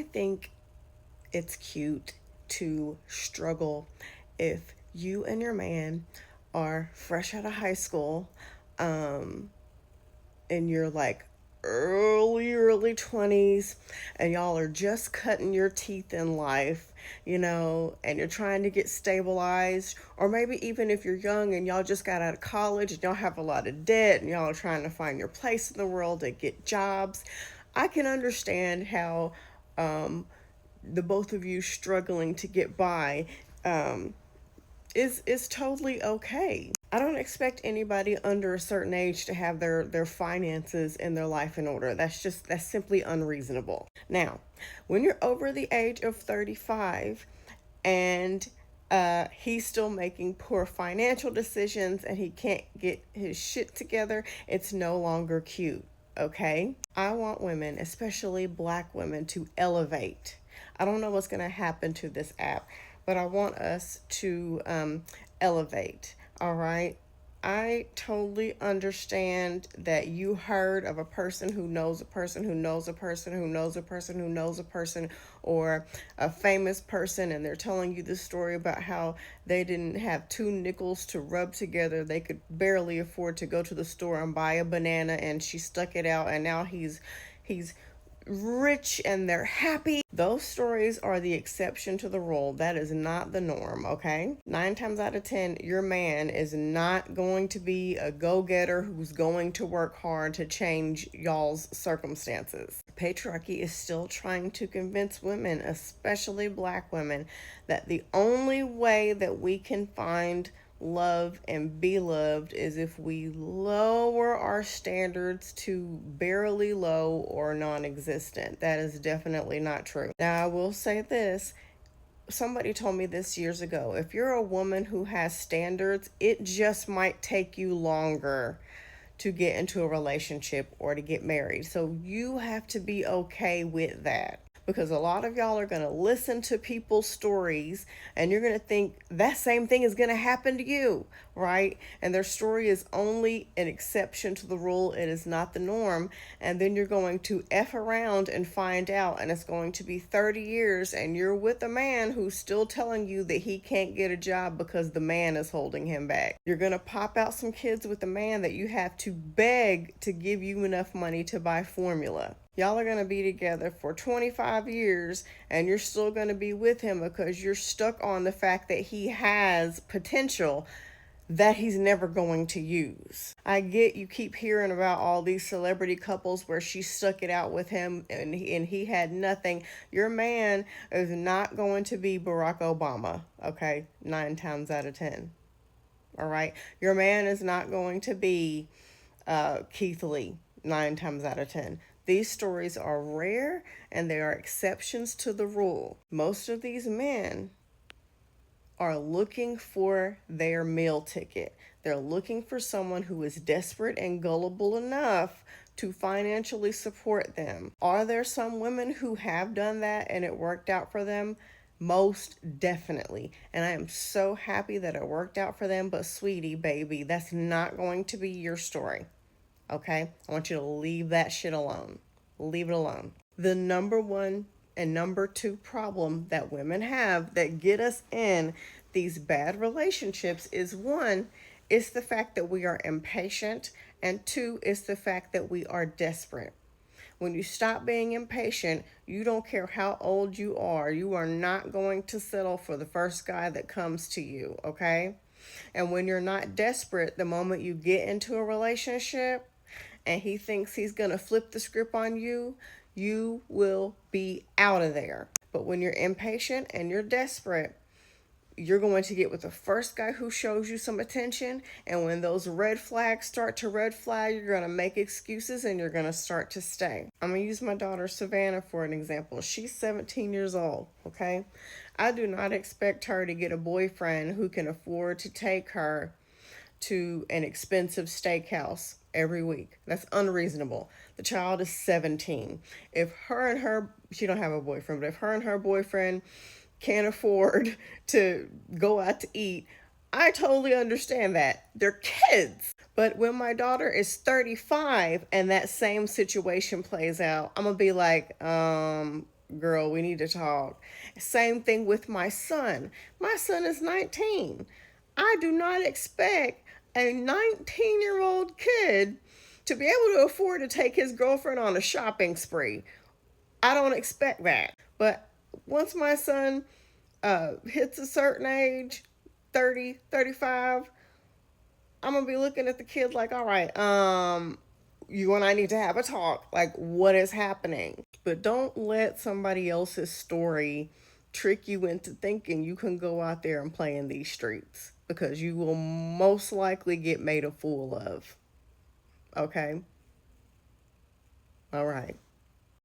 I think it's cute to struggle if you and your man are fresh out of high school, um, and you're like early 20s, and y'all are just cutting your teeth in life, and you're trying to get stabilized. Or maybe even if you're young and y'all just got out of college and y'all have a lot of debt and y'all are trying to find your place in the world and get jobs. I can understand how the both of you struggling to get by um, is totally okay. I don't expect anybody under a certain age to have their finances and their life in order. That's simply unreasonable. Now, when you're over the age of 35 and he's still making poor financial decisions and he can't get his shit together, it's no longer cute. Okay? I want women, especially black women, to elevate. I don't know what's going to happen to this app, but I want us to elevate. All right? I totally understand that you heard of a person who knows a person who knows a person who knows a person who knows a person, or a famous person, and they're telling you the story about how they didn't have two nickels to rub together. They could barely afford to go to the store and buy a banana, and she stuck it out, and now he's rich and they're happy. Those stories are the exception to the rule. That is not the norm, okay? 9 times out of 10, your man is not going to be a go-getter who's going to work hard to change y'all's circumstances. Patriarchy is still trying to convince women, especially black women, that the only way that we can find love and be loved is if we lower our standards to barely low or non-existent. That is definitely not true. Now, I will say this. Somebody told me this years ago. If you're a woman who has standards, it just might take you longer to get into a relationship or to get married. So you have to be okay with that, because a lot of y'all are going to listen to people's stories and you're going to think that same thing is going to happen to you, right? And their story is only an exception to the rule. It is not the norm. And then you're going to F around and find out, and it's going to be 30 years and you're with a man who's still telling you that he can't get a job because the man is holding him back. You're going to pop out some kids with a man that you have to beg to give you enough money to buy formula. Y'all are going to be together for 25 years and you're still going to be with him because you're stuck on the fact that he has potential that he's never going to use. I get you keep hearing about all these celebrity couples where she stuck it out with him and he had nothing. Your man is not going to be Barack Obama, okay? 9 times out of 10. All right? Your man is not going to be Keith Lee 9 times out of 10. These stories are rare and they are exceptions to the rule. Most of these men are looking for their meal ticket. They're looking for someone who is desperate and gullible enough to financially support them. Are there some women who have done that and it worked out for them? Most definitely. And I am so happy that it worked out for them. But sweetie, baby, that's not going to be your story. Okay? I want you to leave that shit alone. Leave it alone. The number one and number two problem that women have that get us in these bad relationships is, one, it's the fact that we are impatient, and two, it's the fact that we are desperate. When you stop being impatient, you don't care how old you are not going to settle for the first guy that comes to you, okay? And when you're not desperate, the moment you get into a relationship and he thinks he's going to flip the script on you, you will be out of there. But when you're impatient and you're desperate, you're going to get with the first guy who shows you some attention. And when those red flags start to red flag, you're going to make excuses and you're going to start to stay. I'm going to use my daughter Savannah for an example. She's 17 years old, okay? I do not expect her to get a boyfriend who can afford to take her to an expensive steakhouse every week. That's unreasonable. The child is 17. She don't have a boyfriend, but if her and her boyfriend can't afford to go out to eat, I totally understand that. They're kids. But when my daughter is 35 and that same situation plays out, I'm going to be like, girl, we need to talk. Same thing with my son. My son is 19. I do not expect a 19-year-old kid to be able to afford to take his girlfriend on a shopping spree. I don't expect that. But once my son hits a certain age, 30, 35, I'm going to be looking at the kid like, all right, you and I need to have a talk. Like, what is happening? But don't let somebody else's story trick you into thinking you can go out there and play in these streets, because you will most likely get made a fool of. Okay? All right.